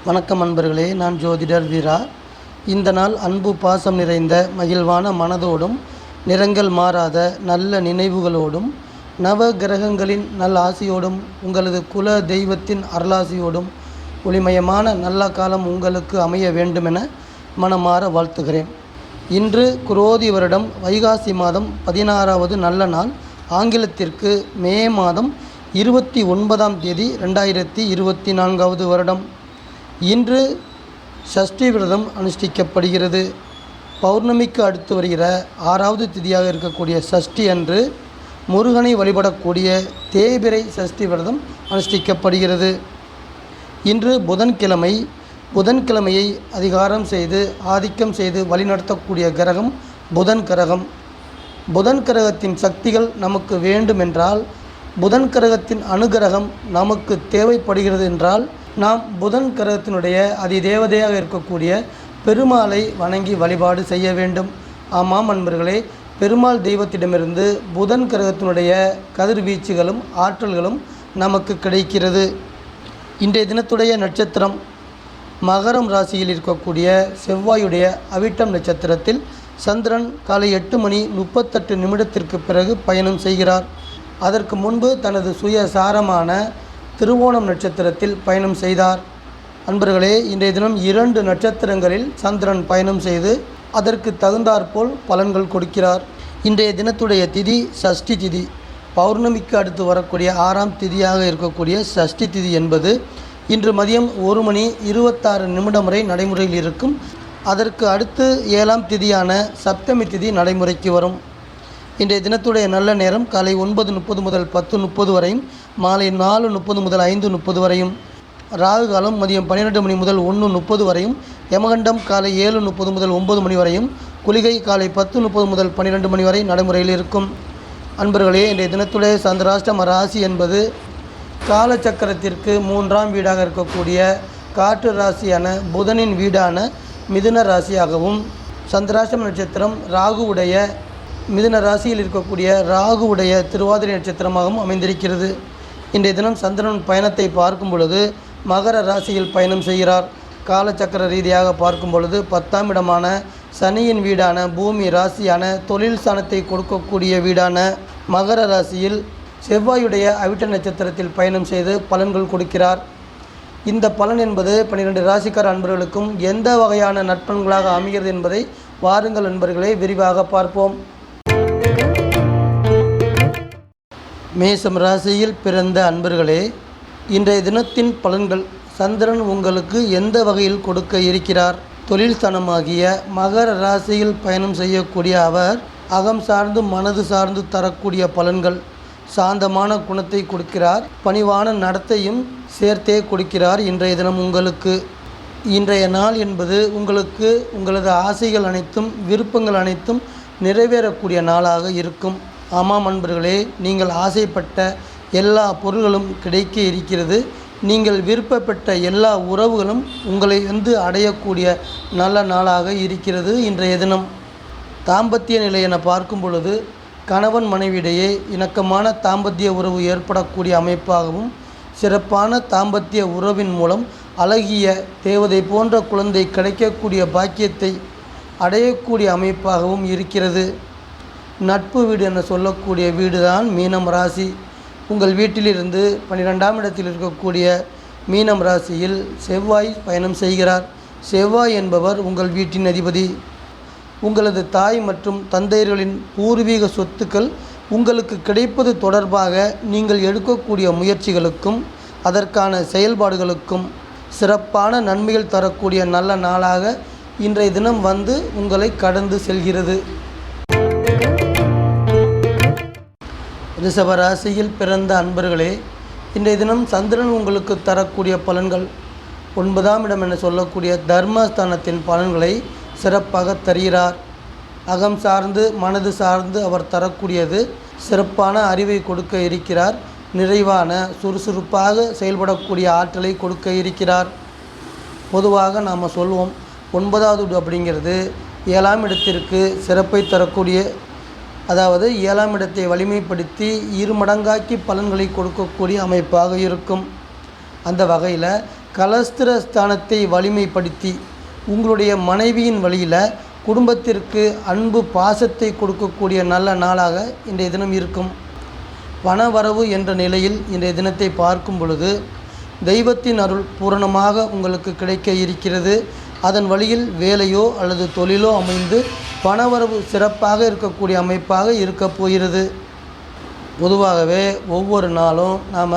வணக்கம் அன்பர்களே, நான் ஜோதிடர் வீரா. இந்த நாள் அன்பு பாசம் நிறைந்த மகிழ்வான மனதோடும் நிறங்கள் மாறாத நல்ல நினைவுகளோடும் நவ கிரகங்களின் நல் ஆசியோடும் உங்களது குல தெய்வத்தின் அருளாசியோடும் ஒளிமயமான நல்ல காலம் உங்களுக்கு அமைய வேண்டுமென மனமாற வாழ்த்துகிறேன். இன்று குரோதி வருடம் வைகாசி மாதம் 16வது நல்ல நாள். ஆங்கிலத்திற்கு மே மாதம் 29ஆம் தேதி 2024வது வருடம். இன்று சஷ்டி விரதம் அனுஷ்டிக்கப்படுகிறது. பௌர்ணமிக்கு அடுத்து வருகிற 6வது திதியாக இருக்கக்கூடிய சஷ்டி அன்று முருகனை வழிபடக்கூடிய தேய்பிறை சஷ்டி விரதம் அனுஷ்டிக்கப்படுகிறது. இன்று புதன்கிழமை. புதன்கிழமையை அதிகாரம் செய்து ஆதிக்கம் செய்து வழிநடத்தக்கூடிய கிரகம் புதன் கிரகம். புதன் கிரகத்தின் சக்திகள் நமக்கு வேண்டுமென்றால், புதன் கிரகத்தின் அனுகிரகம் நமக்கு தேவைப்படுகிறது என்றால், நாம் புதன் கிரகத்தினுடைய அதிதேவதையாக இருக்கக்கூடிய பெருமாளை வணங்கி வழிபாடு செய்ய வேண்டும். ஆமாம் அன்பர்களே, பெருமாள் தெய்வத்திடமிருந்து புதன் கிரகத்தினுடைய கதிர்வீச்சுகளும் ஆற்றல்களும் நமக்கு கிடைக்கிறது. இன்றைய தினத்துடைய நட்சத்திரம் மகரம் ராசியில் இருக்கக்கூடிய செவ்வாயுடைய அவிட்டம் நட்சத்திரத்தில் சந்திரன் காலை 8:38 பிறகு பயணம் செய்கிறார். அதற்கு முன்பு தனது சுயசாரமான திருவோணம் நட்சத்திரத்தில் பயணம் செய்தார். அன்பர்களே, இன்றைய தினம் 2 நட்சத்திரங்களில் சந்திரன் பயணம் செய்து அதற்கு தகுந்தாற்போல் பலன்கள் கொடுக்கிறார். இன்றைய தினத்துடைய திதி சஷ்டி திதி. பௌர்ணமிக்கு அடுத்து வரக்கூடிய 6ஆம் திதியாக இருக்கக்கூடிய சஷ்டி திதி என்பது இன்று மதியம் 1:26 வரை நடைமுறையில் இருக்கும். அதற்கு அடுத்து 7ஆம் திதியான சப்தமி திதி நடைமுறைக்கு வரும். இன்றைய தினத்துடைய நல்ல நேரம் காலை 9:30 முதல் 10:30 வரையும், மாலை 4:30 முதல் 5:30 வரையும், ராகு காலம் மதியம் 12 மணி முதல் 1:30 வரையும், யமகண்டம் காலை 7:30 முதல் 9 மணி வரையும், குளிகை காலை 10:30 முதல் 12 மணி வரை நடைமுறையில் இருக்கும். அன்பர்களே, இன்றைய தினத்துடைய சந்திராஷ்டம ராசி என்பது காலச்சக்கரத்திற்கு 3ஆம் வீடாக இருக்கக்கூடிய காற்று ராசியான புதனின் வீடான மிதுன ராசியாகவும், சந்திராஷ்டம நட்சத்திரம் ராகுவுடைய மிதுன ராசியில் இருக்கக்கூடிய ராகுவுடைய திருவாதிரை நட்சத்திரமாகவும் அமைந்திருக்கிறது. இன்றைய தினம் சந்திரன் பயணத்தை பார்க்கும் பொழுது மகர ராசியில் பயணம் செய்கிறார். காலச்சக்கர ரீதியாக பார்க்கும் பொழுது 10ஆம் இடமான சனியின் வீடான பூமி ராசியான தொழில் ஸ்தானத்தை கொடுக்கக்கூடிய வீடான மகர ராசியில் செவ்வாயுடைய அவிட்ட நட்சத்திரத்தில் பயணம் செய்து பலன்கள் கொடுக்கிறார். இந்த பலன் என்பது 12 ராசிக்கார அன்பர்களுக்கும் எந்த வகையான நற்பலன்களாக அமைகிறது என்பதை வாருங்கள் அன்பர்களே விரிவாக பார்ப்போம். மேசம் ராசியில் பிறந்த அன்பர்களே, இன்றைய தினத்தின் பலன்கள். சந்திரன் உங்களுக்கு எந்த வகையில் கொடுக்க இருக்கிறார்? தொழில் ஸ்தானமாகிய மகர ராசியில் பயணம் செய்யக்கூடிய அவர் அகம் சார்ந்து மனது சார்ந்து தரக்கூடிய பலன்கள். சாந்தமான குணத்தை கொடுக்கிறார். பணிவான நடத்தையும் சேர்த்தே கொடுக்கிறார். இன்றைய தினம் உங்களுக்கு இன்றைய நாள் என்பது உங்களுக்கு உங்களது ஆசைகள் அனைத்தும் விருப்பங்கள் அனைத்தும் நிறைவேறக்கூடிய நாளாக இருக்கும். ஆமாம் அன்பர்களே, நீங்கள் ஆசைப்பட்ட எல்லா பொருள்களும் கிடைக்க இருக்கிறது. நீங்கள் விருப்பப்பட்ட எல்லா உறவுகளும் உங்களை அடையக்கூடிய நல்ல நாளாக இருக்கிறது இன்றைய தினம். தாம்பத்திய நிலை என பார்க்கும் பொழுது கணவன் மனைவியிடையே இணக்கமான தாம்பத்திய உறவு ஏற்படக்கூடிய அமைப்பாகவும், சிறப்பான தாம்பத்திய உறவின் மூலம் அழகிய தேவதை போன்ற குழந்தை கிடைக்கக்கூடிய பாக்கியத்தை அடையக்கூடிய அமைப்பாகவும் இருக்கிறது. நட்பு வீடு என சொல்லக்கூடிய வீடு தான் மீனம் ராசி. உங்கள் வீட்டிலிருந்து 12ஆம் இடத்தில் இருக்கக்கூடிய மீனம் ராசியில் செவ்வாய் பயணம் செய்கிறார். செவ்வாய் என்பவர் உங்கள் வீட்டின் அதிபதி. உங்களது தாய் மற்றும் தந்தையர்களின் பூர்வீக சொத்துக்கள் உங்களுக்கு கிடைப்பது தொடர்பாக நீங்கள் எடுக்கக்கூடிய முயற்சிகளுக்கும் அதற்கான செயல்பாடுகளுக்கும் சிறப்பான நன்மைகள் தரக்கூடிய நல்ல நாளாக இன்றைய தினம் உங்களை கடந்து செல்கிறது. ரிஷப ராசியில் பிறந்த அன்பர்களே, இன்றைய தினம் சந்திரன் உங்களுக்கு தரக்கூடிய பலன்கள் 9ஆம் இடம் என சொல்லக்கூடிய தர்மஸ்தானத்தின் பலன்களை சிறப்பாக தருகிறார். அகம் சார்ந்து மனது சார்ந்து அவர் தரக்கூடியது சிறப்பான அறிவை கொடுக்க இருக்கிறார். நிறைவான சுறுசுறுப்பாக செயல்படக்கூடிய ஆற்றலை கொடுக்க இருக்கிறார். பொதுவாக நாம் சொல்வோம், 9வது வீடு அப்படிங்கிறது 7ஆம் இடத்திற்கு சிறப்பை தரக்கூடிய, அதாவது 7ஆம் இடத்தை வலிமைப்படுத்தி 2 மடங்காக்கி பலன்களை கொடுக்கக்கூடிய அமைப்பாக இருக்கும். அந்த வகையில் கலஸ்திர ஸ்தானத்தை வலிமைப்படுத்தி உங்களுடைய மனைவியின் வழியில் குடும்பத்திற்கு அன்பு பாசத்தை கொடுக்கக்கூடிய நல்ல நாளாக இன்றைய தினம் இருக்கும். பணவரவு என்ற நிலையில் இன்றைய தினத்தை பார்க்கும் பொழுது தெய்வத்தின் அருள் பூரணமாக உங்களுக்கு கிடைக்க இருக்கிறது. அதன் வழியில் வேலையோ அல்லது தொழிலோ அமைந்து பணவரவு சிறப்பாக இருக்கக்கூடிய அமைப்பாக இருக்கப் போகிறது. பொதுவாகவே ஒவ்வொரு நாளும் நாம்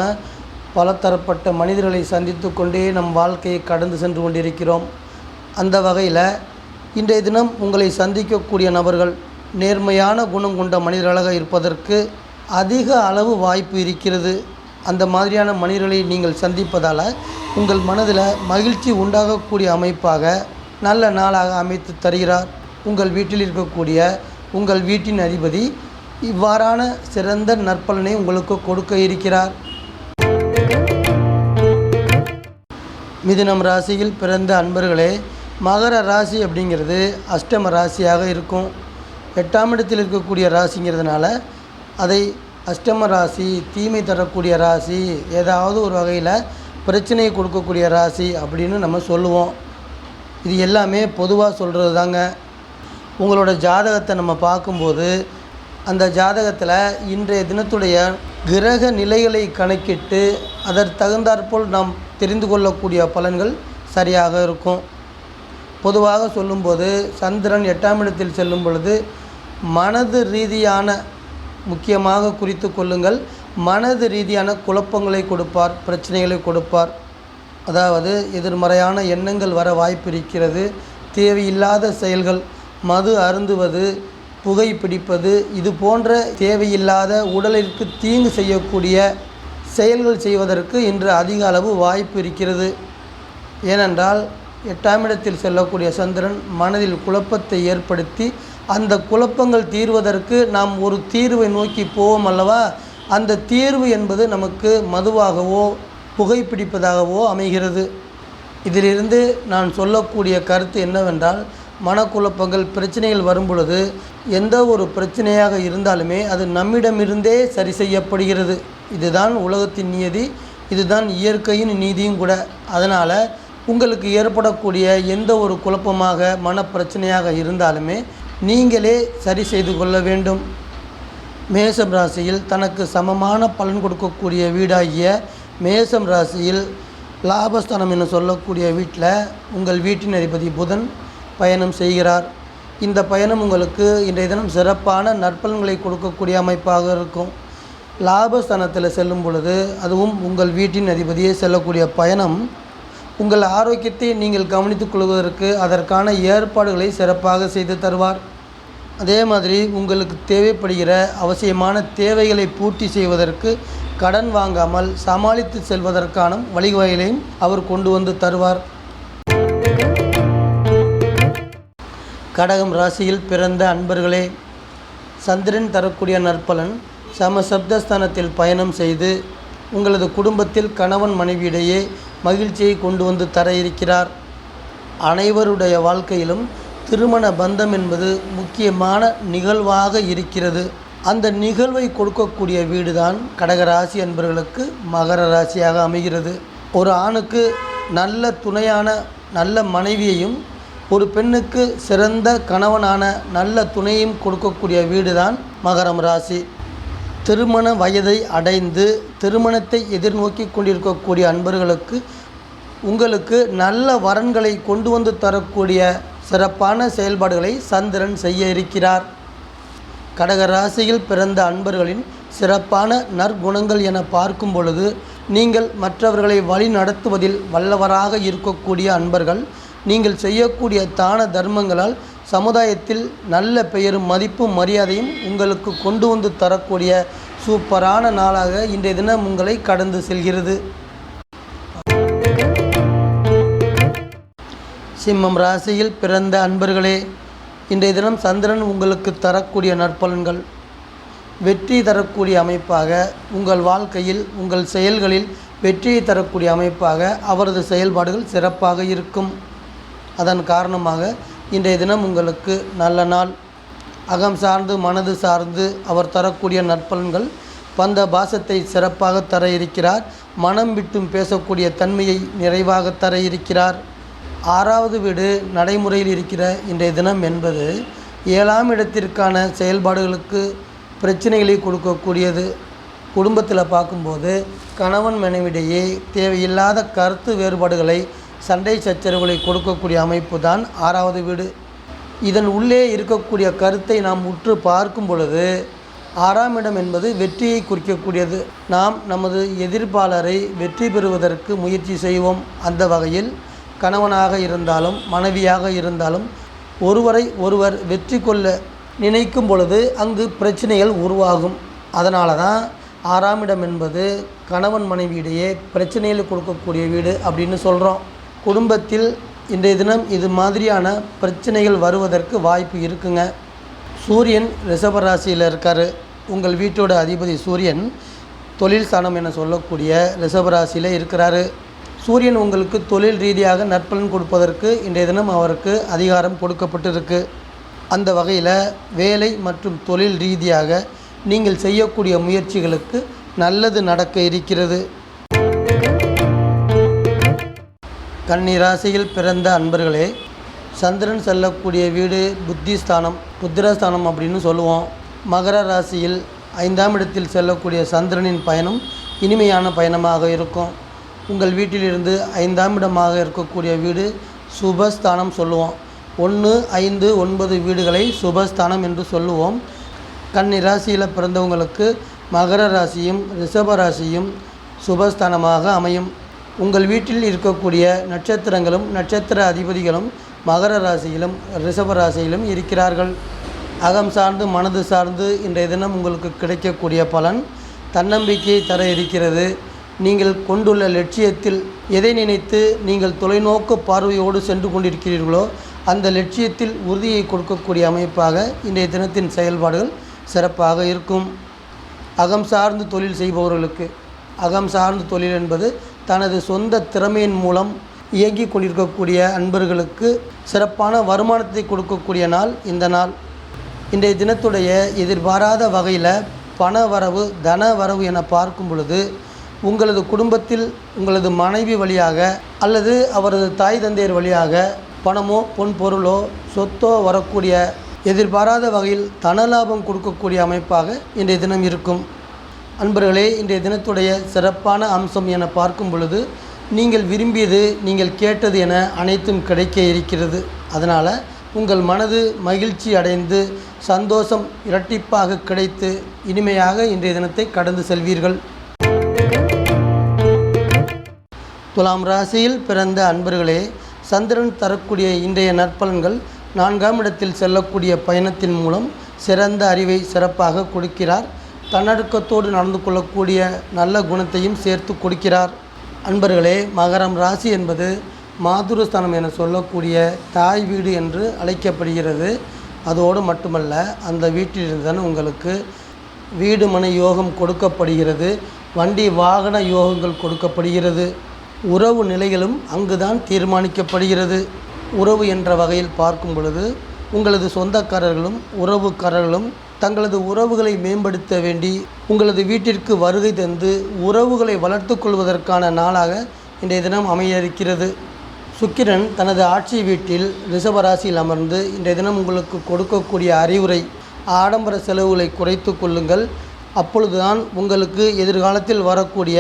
பலதரப்பட்ட மனிதர்களை சந்தித்து கொண்டே நம் வாழ்க்கையை கடந்து சென்று கொண்டிருக்கிறோம். அந்த வகையில் இன்றைய தினம் உங்களை சந்திக்கக்கூடிய நபர்கள் நேர்மையான குணம் கொண்ட மனிதர்களாக இருப்பதற்கு அதிக அளவு வாய்ப்பு இருக்கிறது. அந்த மாதிரியான மனிதர்களை நீங்கள் சந்திப்பதால் உங்கள் மனதில் மகிழ்ச்சி உண்டாகக்கூடிய அமைப்பாக நல்ல நாளாக அமைத்து தருகிறார் உங்கள் வீட்டில் இருக்கக்கூடிய உங்கள் வீட்டின் அதிபதி. இவ்வாறான சிறந்த நற்பலனை உங்களுக்கு கொடுக்க இருக்கிறார். மிதுனம் ராசியில் பிறந்த அன்பர்களே, மகர ராசி அப்படிங்கிறது அஷ்டம ராசியாக இருக்கும். 8ஆம் இடத்தில் இருக்கக்கூடிய ராசிங்கிறதுனால அதை அஷ்டம ராசி, தீமை தரக்கூடிய ராசி, ஏதாவது ஒரு வகையில் பிரச்சனையை கொடுக்கக்கூடிய ராசி அப்படின்னு நம்ம சொல்லுவோம். இது எல்லாமே பொதுவாக சொல்கிறது தாங்க. உங்களோட ஜாதகத்தை நம்ம பார்க்கும்போது அந்த ஜாதகத்தில் இன்றைய தினத்துடைய கிரக நிலைகளை கணக்கிட்டு அதற்கு தகுந்தாற்போல் நாம் தெரிந்து கொள்ளக்கூடிய பலன்கள் சரியாக இருக்கும். பொதுவாக சொல்லும்போது சந்திரன் 8ஆம் இடத்தில் செல்லும் பொழுது மனது ரீதியான, முக்கியமாக குறித்து கொள்ளுங்கள், மனது ரீதியான குழப்பங்களை கொடுப்பார், பிரச்சனைகளை கொடுப்பார். அதாவது எதிர்மறையான எண்ணங்கள் வர வாய்ப்பு இருக்கிறது. தேவையில்லாத செயல்கள், மது அருந்துவது, புகை பிடிப்பது, இது போன்ற தேவையில்லாத உடலிற்கு தீங்கு செய்யக்கூடிய செயல்கள் செய்வதற்கு இன்று அதிக அளவு வாய்ப்பு இருக்கிறது. ஏனென்றால் 8ஆம் இடத்தில் செல்லக்கூடிய சந்திரன் மனதில் குழப்பத்தை ஏற்படுத்தி அந்த குழப்பங்கள் தீர்வதற்கு நாம் ஒரு தீர்வை நோக்கி போவோம் அல்லவா? அந்த தீர்வு என்பது நமக்கு மதுவாகவோ புகைப்பிடிப்பதாகவோ அமைகிறது. இதிலிருந்து நான் சொல்லக்கூடிய கருத்து என்னவென்றால், மனக்குழப்பங்கள், பிரச்சனைகள் வரும் பொழுது எந்த ஒரு பிரச்சனையாக இருந்தாலுமே அது நம்மிடமிருந்தே சரி செய்யப்படுகிறது. இதுதான் உலகத்தின் நியதி, இதுதான் இயற்கையின் நீதியும் கூட. அதனால் உங்களுக்கு ஏற்படக்கூடிய எந்த ஒரு குழப்பமாக, மனப்பிரச்சனையாக இருந்தாலுமே நீங்களே சரி செய்து கொள்ள வேண்டும். மேஷம் ராசியில் தனக்கு சமமான பலன் கொடுக்கக்கூடிய வீடாகிய மேஷம் ராசியில் லாபஸ்தானம் என சொல்லக்கூடிய வீட்டில் உங்கள் வீட்டின் அதிபதி புதன் பயணம் செய்கிறார். இந்த பயணம் உங்களுக்கு இன்றைய தினம் சிறப்பான நற்பலன்களை கொடுக்கக்கூடிய அமைப்பாக இருக்கும். லாபஸ்தானத்தில் செல்லும் பொழுது, அதுவும் உங்கள் வீட்டின் அதிபதியே செல்லக்கூடிய பயணம் உங்கள் ஆரோக்கியத்தை நீங்கள் கவனித்துக் கொள்வதற்கு அதற்கான ஏற்பாடுகளை சிறப்பாக செய்து தருவார். அதே மாதிரி உங்களுக்கு தேவைப்படுகிற அவசியமான தேவைகளை பூர்த்தி செய்வதற்கு கடன் வாங்காமல் சமாளித்து செல்வதற்கான வழிவகைகளையும் அவர் கொண்டு வந்து தருவார். கடகம் ராசியில் பிறந்த அன்பர்களே, சந்திரன் தரக்கூடிய நற்பலன் சமசப்தஸ்தானத்தில் பயணம் செய்து உங்களது குடும்பத்தில் கணவன் மனைவியிடையே மகிழ்ச்சியை கொண்டு வந்து தர இருக்கிறார். அனைவருடைய வாழ்க்கையிலும் திருமண பந்தம் என்பது முக்கியமான நிகழ்வாக இருக்கிறது. அந்த நிகழ்வை கொடுக்கக்கூடிய வீடு தான் கடகராசி அன்பர்களுக்கு மகர ராசியாக அமைகிறது. ஒரு ஆணுக்கு நல்ல துணையான நல்ல மனைவியையும், ஒரு பெண்ணுக்கு சிறந்த கணவனான நல்ல துணையும் கொடுக்கக்கூடிய வீடு தான் மகரம் ராசி. திருமண வயதை அடைந்து திருமணத்தை எதிர்நோக்கி கொண்டிருக்கக்கூடிய அன்பர்களுக்கு உங்களுக்கு நல்ல வரன்களை கொண்டு வந்து தரக்கூடிய சிறப்பான செயல்பாடுகளை சந்திரன் செய்ய இருக்கிறார். கடகராசியில் பிறந்த அன்பர்களின் சிறப்பான நற்குணங்கள் என பார்க்கும் பொழுது, நீங்கள் மற்றவர்களை வழி நடத்துவதில் வல்லவராக இருக்கக்கூடிய அன்பர்கள். நீங்கள் செய்யக்கூடிய தான தர்மங்களால் சமுதாயத்தில் நல்ல பெயரும் மதிப்பும் மரியாதையும் உங்களுக்கு கொண்டு வந்து தரக்கூடிய சூப்பரான நாளாக இன்றைய தினம் உங்களை கடந்து செல்கிறது. சிம்மம் ராசியில் பிறந்த அன்பர்களே, இன்றைய தினம் சந்திரன் உங்களுக்கு தரக்கூடிய நற்பலன்கள் வெற்றி தரக்கூடிய அமைப்பாக, உங்கள் வாழ்க்கையில் உங்கள் செயல்களில் வெற்றியை தரக்கூடிய அமைப்பாக அவரது செயல்பாடுகள் சிறப்பாக இருக்கும். அதன் காரணமாக இன்றைய தினம் உங்களுக்கு நல்ல நாள். அகம் சார்ந்து மனது சார்ந்து அவர் தரக்கூடிய நற்பலன்கள் பந்த பாசத்தை சிறப்பாக தர இருக்கிறார். மனம் விட்டும் பேசக்கூடிய தன்மையை நிறைவாக தர இருக்கிறார். 6வது வீடு நடைமுறையில் இருக்கிற இன்றைய தினம் என்பது 7ஆம் இடத்திற்கான செயல்பாடுகளுக்கு பிரச்சனைகளை கொடுக்கக்கூடியது. குடும்பத்தில் பார்க்கும்போது கணவன் மனைவிடையே தேவையில்லாத கருத்து வேறுபாடுகளை, சண்டை சச்சரவுகளை கொடுக்கக்கூடிய அமைப்பு தான் 6வது வீடு. இதன் உள்ளே இருக்கக்கூடிய கருத்தை நாம் உற்று பார்க்கும் பொழுது 6ஆம் இடம் என்பது வெற்றியை குறிக்கக்கூடியது. நாம் நமது எதிர்ப்பாளரை வெற்றி பெறுவதற்கு முயற்சி செய்வோம். அந்த வகையில் கணவனாக இருந்தாலும் மனைவியாக இருந்தாலும் ஒருவரை ஒருவர் வெற்றி கொள்ள நினைக்கும் பொழுது அங்கு பிரச்சனைகள் உருவாகும். அதனால தான் 6ஆம் இடம் என்பது கணவன் மனைவியிடையே பிரச்சனைகளை கொடுக்கக்கூடிய வீடு அப்படின்னு சொல்கிறோம். குடும்பத்தில் இன்றைய தினம் இது மாதிரியான பிரச்சனைகள் வருவதற்கு வாய்ப்பு இருக்குங்க. சூரியன் ரிஷபராசியில் இருக்கார். உங்கள் வீட்டோட அதிபதி சூரியன் தொழில் ஸ்தானம் என சொல்லக்கூடிய ரிஷபராசியில் இருக்கிறாரு. சூரியன் உங்களுக்கு தொழில் ரீதியாக நற்பலன் கொடுப்பதற்கு இன்றைய தினம் அவருக்கு அதிகாரம் கொடுக்கப்பட்டிருக்கு. அந்த வகையில் வேலை மற்றும் தொழில் ரீதியாக நீங்கள் செய்யக்கூடிய முயற்சிகளுக்கு நல்லது நடக்க இருக்கிறது. கன்னி ராசியில் பிறந்த அன்பர்களே, சந்திரன் செல்லக்கூடிய வீடு புத்திஸ்தானம், புத்திரஸ்தானம் அப்படின்னு சொல்லுவோம். மகர ராசியில் 5ஆம் இடத்தில் செல்லக்கூடிய சந்திரனின் பயணம் இனிமையான பயணமாக இருக்கும். உங்கள் வீட்டிலிருந்து 5ஆம் இடமாக இருக்கக்கூடிய வீடு சுபஸ்தானம் சொல்லுவோம். 1, 5, 9 வீடுகளை சுபஸ்தானம் என்று சொல்லுவோம். கன்னி ராசியில் பிறந்தவங்களுக்கு மகர ராசியும் ரிஷப ராசியும் சுபஸ்தானமாக அமையும். உங்கள் வீட்டில் இருக்கக்கூடிய நட்சத்திரங்களும் நட்சத்திர அதிபதிகளும் மகர ராசியிலும் ரிஷப ராசியிலும் இருக்கிறார்கள். அகம் சார்ந்து மனது சார்ந்து இன்றைய தினம் உங்களுக்கு கிடைக்கக்கூடிய பலன் தன்னம்பிக்கையை தர இருக்கிறது. நீங்கள் கொண்டுள்ள லட்சியத்தில் எதை நினைத்து நீங்கள் தொலைநோக்கு பார்வையோடு சென்று கொண்டிருக்கிறீர்களோ அந்த லட்சியத்தில் உறுதியை கொடுக்கக்கூடிய அமைப்பாக இன்றைய தினத்தின் செயல்பாடுகள் சிறப்பாக இருக்கும். அகம் சார்ந்து தொழில் செய்பவர்களுக்கு, அகம் சார்ந்து தொழில் என்பது தனது சொந்த திறமையின் மூலம் இயங்கி கொண்டிருக்கக்கூடிய அன்பர்களுக்கு சிறப்பான வருமானத்தை கொடுக்கக்கூடிய நாள் இந்த நாள். இன்றைய தினத்துடைய எதிர்பாராத வகையில் பண வரவு, தன வரவு என பார்க்கும் பொழுது உங்களது குடும்பத்தில் உங்களது மனைவி வழியாக அல்லது அவரது தாய் தந்தையர் வழியாக பணமோ பொன் பொருளோ சொத்தோ வரக்கூடிய எதிர்பாராத வகையில் தனலாபம் கொடுக்கக்கூடிய அமைப்பாக இன்றைய தினம் இருக்கும். அன்பர்களே, இன்றைய தினத்துடைய சிறப்பான அம்சம் என பார்க்கும் பொழுது நீங்கள் விரும்பியது, நீங்கள் கேட்டது என அனைத்தும் கிடைக்க இருக்கிறது. அதனால் உங்கள் மனது மகிழ்ச்சி அடைந்து சந்தோஷம் இரட்டிப்பாக கிடைத்து இனிமையாக இன்றைய தினத்தை கடந்து செல்வீர்கள். துலாம் ராசியில் பிறந்த அன்பர்களே, சந்திரன் தரக்கூடிய இன்றைய நற்பலன்கள் 4ஆம் இடத்தில் செல்லக்கூடிய பயணத்தின் மூலம் சிறந்த அறிவை சிறப்பாக கொடுக்கிறார். தன்னடக்கத்தோடு நடந்து கொள்ளக்கூடிய நல்ல குணத்தையும் சேர்த்து கொடுக்கிறார். அன்பர்களே, மகரம் ராசி என்பது மாதுருஸ்தானம் என சொல்லக்கூடிய தாய் வீடு என்று அழைக்கப்படுகிறது. அதோடு மட்டுமல்ல, அந்த வீட்டிலிருந்து தான் உங்களுக்கு வீடு மனை யோகம் கொடுக்கப்படுகிறது, வண்டி வாகன யோகங்கள் கொடுக்கப்படுகிறது. உறவு நிலைகளும் அங்குதான் தீர்மானிக்கப்படுகிறது. உறவு என்ற வகையில் பார்க்கும் பொழுது உங்களது சொந்தக்காரர்களும் உறவுக்காரர்களும் தங்களது உறவுகளை மேம்படுத்த வேண்டி உங்களது வீட்டிற்கு வருகை தந்து உறவுகளை வளர்த்து கொள்வதற்கான நாளாக இன்றைய தினம் அமைய இருக்கிறது. சுக்கிரன் தனது ஆட்சி வீட்டில் ரிஷபராசியில் அமர்ந்து இன்றைய தினம் உங்களுக்கு கொடுக்கக்கூடிய அறிவுரை, ஆடம்பர செலவுகளை குறைத்து கொள்ளுங்கள். அப்பொழுதுதான் உங்களுக்கு எதிர்காலத்தில் வரக்கூடிய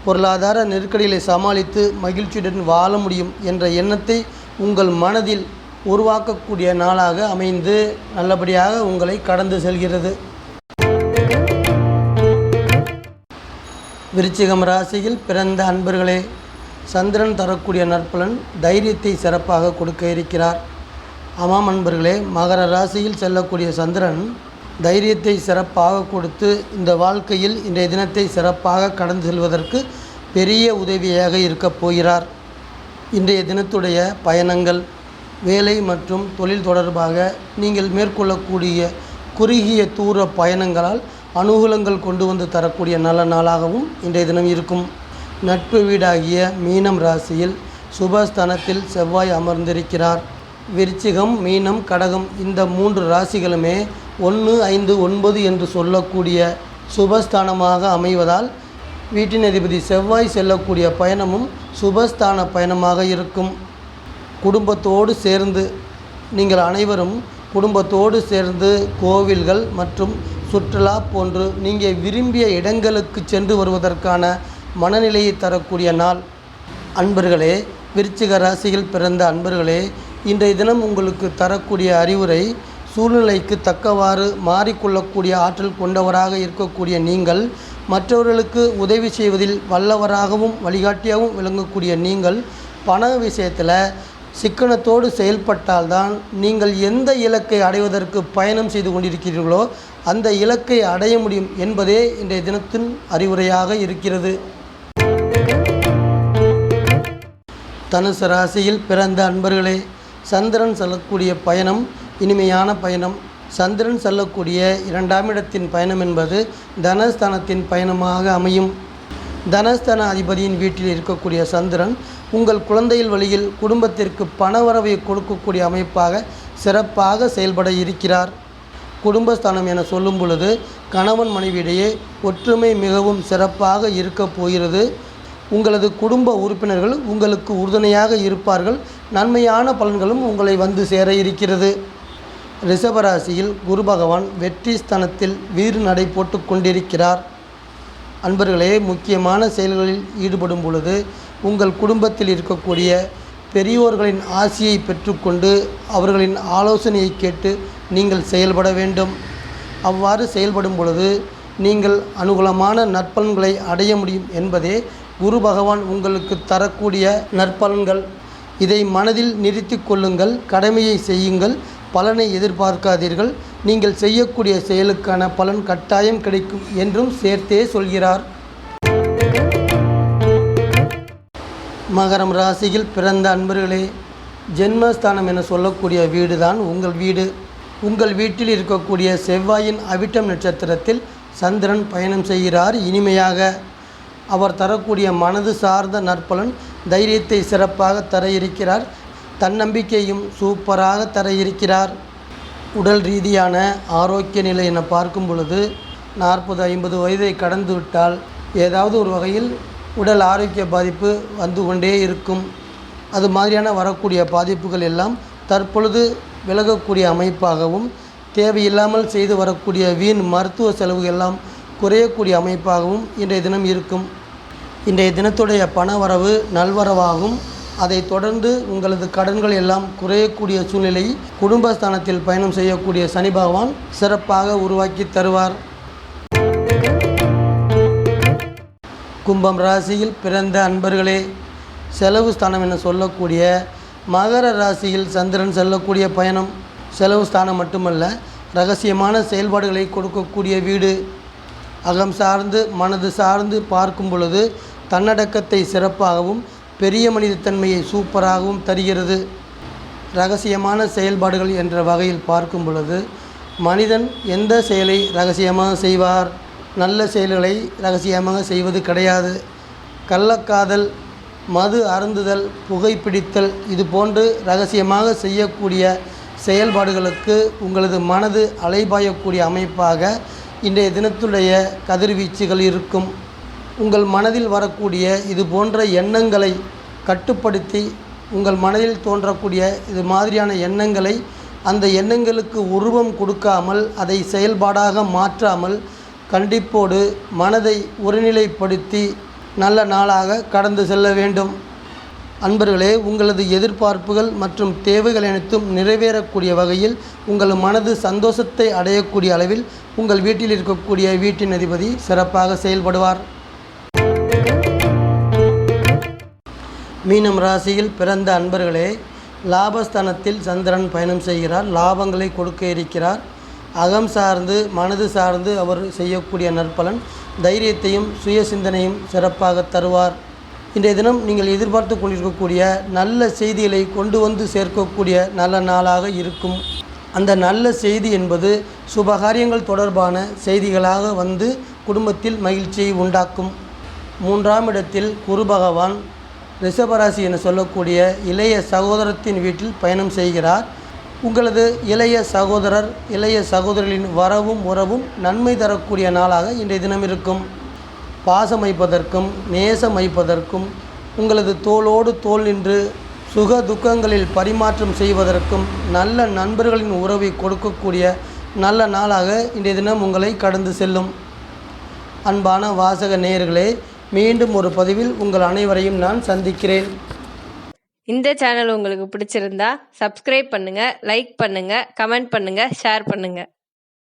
பொருளாதார நெருக்கடிகளை சமாளித்து மகிழ்ச்சியுடன் வாழ முடியும் என்ற எண்ணத்தை உங்கள் மனதில் உருவாக்கக்கூடிய நாளாக அமைந்து நல்லபடியாக உங்களை கடந்து செல்கிறது. விருச்சிகம் ராசியில் பிறந்த அன்பர்களே, சந்திரன் தரக்கூடிய நற்பலன் தைரியத்தை சிறப்பாக கொடுக்க இருக்கிறார். ஆமாம் அன்பர்களே, மகர ராசியில் செல்லக்கூடிய சந்திரன் தைரியத்தை சிறப்பாக கொடுத்து இந்த வாழ்க்கையில் இன்றைய தினத்தை சிறப்பாக கடந்து செல்வதற்கு பெரிய உதவியாக இருக்கப் போகிறார். இன்றைய தினத்துடைய பயணங்கள், வேலை மற்றும் தொழில் தொடர்பாக நீங்கள் மேற்கொள்ளக்கூடிய குறுகிய தூர பயணங்களால் அனுகூலங்கள் கொண்டு வந்து தரக்கூடிய நல்ல நாளாகவும் இன்றைய தினம் இருக்கும். நட்பு வீடாகிய மீனம் ராசியில் சுபஸ்தானத்தில் செவ்வாய் அமர்ந்திருக்கிறார். விருச்சிகம், மீனம், கடகம் இந்த 3 ராசிகளுமே 1, 5, 9 என்று சொல்லக்கூடிய சுபஸ்தானமாக அமைவதால் வீட்டின் அதிபதி செவ்வாய் செல்லக்கூடிய பயணமும் சுபஸ்தான பயணமாக இருக்கும். குடும்பத்தோடு சேர்ந்து நீங்கள் அனைவரும் குடும்பத்தோடு சேர்ந்து கோவில்கள் மற்றும் சுற்றுலா போன்று நீங்கள் விரும்பிய இடங்களுக்கு சென்று வருவதற்கான மனநிலையை தரக்கூடிய நாள். அன்பர்களே, விருச்சிக ராசியில் பிறந்த அன்பர்களே, இன்றைய தினம் உங்களுக்கு தரக்கூடிய அறிவுரை, சூழ்நிலைக்கு தக்கவாறு மாறிக்கொள்ளக்கூடிய ஆற்றல் கொண்டவராக இருக்கக்கூடிய நீங்கள், மற்றவர்களுக்கு உதவி செய்வதில் வல்லவராகவும் வழிகாட்டியாகவும் விளங்கக்கூடிய நீங்கள், பண விஷயத்தில் சிக்கனத்தோடு செயல்பட்டால்தான் நீங்கள் எந்த இலக்கை அடைவதற்கு பயணம் செய்து கொண்டிருக்கிறீர்களோ அந்த இலக்கை அடைய முடியும் என்பதே இன்றைய தினத்தின் அறிவுரையாக இருக்கிறது. தனுசு ராசியில் பிறந்த அன்பர்களே, சந்திரன் செல்லக்கூடிய பயணம் இனிமையான பயணம். சந்திரன் செல்லக்கூடிய 2ஆம் இடத்தின் பயணம் என்பது தனஸ்தானத்தின் பயணமாக அமையும். தனஸ்தான அதிபதியின் வீட்டில் இருக்கக்கூடிய சந்திரன் உங்கள் குழந்தைகள் வழியில் குடும்பத்திற்கு பணவரவை கொடுக்கக்கூடிய அமைப்பாக சிறப்பாக செயல்பட இருக்கிறார். குடும்பஸ்தானம் என சொல்லும் பொழுது கணவன் மனைவியிடையே ஒற்றுமை மிகவும் சிறப்பாக இருக்கப் போகிறது. உங்களது குடும்ப உறுப்பினர்கள் உங்களுக்கு உறுதுணையாக இருப்பார்கள். நன்மையான பலன்களும் உங்களை வந்து சேர இருக்கிறது. ரிஷபராசியில் குரு பகவான் வெற்றி ஸ்தானத்தில் வீறு நடை போட்டு கொண்டிருக்கிறார். அன்பர்களே, முக்கியமான செயல்களில் ஈடுபடும் பொழுது உங்கள் குடும்பத்தில் இருக்கக்கூடிய பெரியோர்களின் ஆசியை பெற்றுக்கொண்டு அவர்களின் ஆலோசனையை கேட்டு நீங்கள் செயல்பட வேண்டும். அவ்வாறு செயல்படும் பொழுது நீங்கள் அனுகூலமான நற்பலன்களை அடைய முடியும் என்பதே குரு பகவான் உங்களுக்கு தரக்கூடிய நற்பலன்கள். இதை மனதில் நிறுத்தி கொள்ளுங்கள். கடமையை செய்யுங்கள், பலனை எதிர்பார்க்காதீர்கள். நீங்கள் செய்யக்கூடிய செயலுக்கான பலன் கட்டாயம் கிடைக்கும் என்றும் சேர்த்தே சொல்கிறார். மகரம் ராசியில் பிறந்த அன்பர்களே, ஜென்மஸ்தானம் என சொல்லக்கூடிய வீடு தான் உங்கள் வீடு. உங்கள் வீட்டில் இருக்கக்கூடிய செவ்வாயின் அவிட்டம் நட்சத்திரத்தில் சந்திரன் பயணம் செய்கிறார். இனிமையாக அவர் தரக்கூடிய மனது சார்ந்த நற்பலன் தைரியத்தை சிறப்பாக தர இருக்கிறார். தன்னம்பிக்கையும் சூப்பராக தர இருக்கிறார். உடல் ரீதியான ஆரோக்கிய நிலை என பார்க்கும் பொழுது 40-50 வயதை கடந்து விட்டால் ஏதாவது ஒரு வகையில் உடல் ஆரோக்கிய பாதிப்பு வந்து கொண்டே இருக்கும். அது மாதிரியான வரக்கூடிய பாதிப்புகள் எல்லாம் தற்பொழுது விலகக்கூடிய அமைப்பாகவும், தேவையில்லாமல் செய்து வரக்கூடிய வீண் மருத்துவ செலவுகள் எல்லாம் குறையக்கூடிய அமைப்பாகவும் இன்றைய தினம் இருக்கும். இன்றைய தினத்துடைய பண வரவு நல்வரவாகும். அதை தொடர்ந்து உங்களது கடன்கள் எல்லாம் குறையக்கூடிய சூழ்நிலை குடும்பஸ்தானத்தில் பயணம் செய்யக்கூடிய சனி பகவான் சிறப்பாக உருவாக்கி தருவார். கும்பம் ராசியில் பிறந்த அன்பர்களே, செலவு ஸ்தானம் என சொல்லக்கூடிய மகர ராசியில் சந்திரன் செல்லக்கூடிய பயணம் செலவு ஸ்தானம் மட்டுமல்ல, இரகசியமான செயல்பாடுகளை கொடுக்கக்கூடிய வீடு. அகம் சார்ந்து மனது சார்ந்து பார்க்கும் பொழுது தன்னடக்கத்தை சிறப்பாகவும் பெரிய மனிதத்தன்மையை சூப்பராகவும் தருகிறது. இரகசியமான செயல்பாடுகள் என்ற வகையில் பார்க்கும் பொழுது மனிதன் எந்த செயலை இரகசியமாக செய்வார்? நல்ல செயல்களை இரகசியமாக செய்வது கிடையாது. கள்ளக்காதல், மது அருந்துதல், புகைப்பிடித்தல் இது போன்று இரகசியமாக செய்யக்கூடிய செயல்பாடுகளுக்கு உங்களது மனது அலைபாயக்கூடிய அமைப்பாக இன்றைய தினத்துடைய கதிர்வீச்சுகள் இருக்கும். உங்கள் மனதில் வரக்கூடிய இது போன்ற எண்ணங்களை கட்டுப்படுத்தி உங்கள் மனதில் தோன்றக்கூடிய இது மாதிரியான எண்ணங்களை அந்த எண்ணங்களுக்கு உருவம் கொடுக்காமல் அதை செயல்பாடாக மாற்றாமல் கண்டிப்போடு மனதை ஒருநிலைப்படுத்தி நல்ல நாளாக கடந்து செல்ல வேண்டும். அன்பர்களே, உங்களது எதிர்பார்ப்புகள் மற்றும் தேவைகள் அனைத்தும் நிறைவேறக்கூடிய வகையில் உங்கள் மனது சந்தோஷத்தை அடையக்கூடிய அளவில் உங்கள் வீட்டில் இருக்கக்கூடிய வீட்டின் அதிபதி சிறப்பாக செயல்படுவார். மீனம் ராசியில் பிறந்த அன்பர்களே, லாபஸ்தானத்தில் சந்திரன் பயணம் செய்கிறார். லாபங்களை கொடுக்க இருக்கிறார். அகம் சார்ந்து மனது சார்ந்து அவர் செய்யக்கூடிய நற்பலன் தைரியத்தையும் சுய சிந்தனையும் சிறப்பாக தருவார். இன்றைய தினம் நீங்கள் எதிர்பார்த்து கொண்டிருக்கக்கூடிய நல்ல செய்திகளை கொண்டு வந்து சேர்க்கக்கூடிய நல்ல நாளாக இருக்கும். அந்த நல்ல செய்தி என்பது சுபகாரியங்கள் தொடர்பான செய்திகளாக வந்து குடும்பத்தில் மகிழ்ச்சியை உண்டாக்கும். 3ஆம் இடத்தில் குரு பகவான் ரிஷபராசி என சொல்லக்கூடிய இளைய சகோதரத்தின் வீட்டில் பயணம் செய்கிறார். உங்களது இளைய சகோதரர் இளைய சகோதரிகளின் வரவும் உறவும் நன்மை தரக்கூடிய நாளாக இன்றைய தினம் இருக்கும். பாசம் வைப்பதற்கும் நேசம் வைப்பதற்கும் உங்களது தோளோடு தோள் நின்று சுக துக்கங்களில் பரிமாற்றம் செய்வதற்கும் நல்ல நண்பர்களின் உறவை கொடுக்கக்கூடிய நல்ல நாளாக இன்றைய தினம் உங்களை கடந்து செல்லும். அன்பான வாசக நேயர்களே, மீண்டும் ஒரு பதிவில் உங்கள் அனைவரையும் நான் சந்திக்கிறேன். இந்த சேனல் உங்களுக்கு பிடிச்சிருந்தா சப்ஸ்கிரைப் பண்ணுங்க, லைக் பண்ணுங்க, கமெண்ட் பண்ணுங்க, ஷேர் பண்ணுங்க.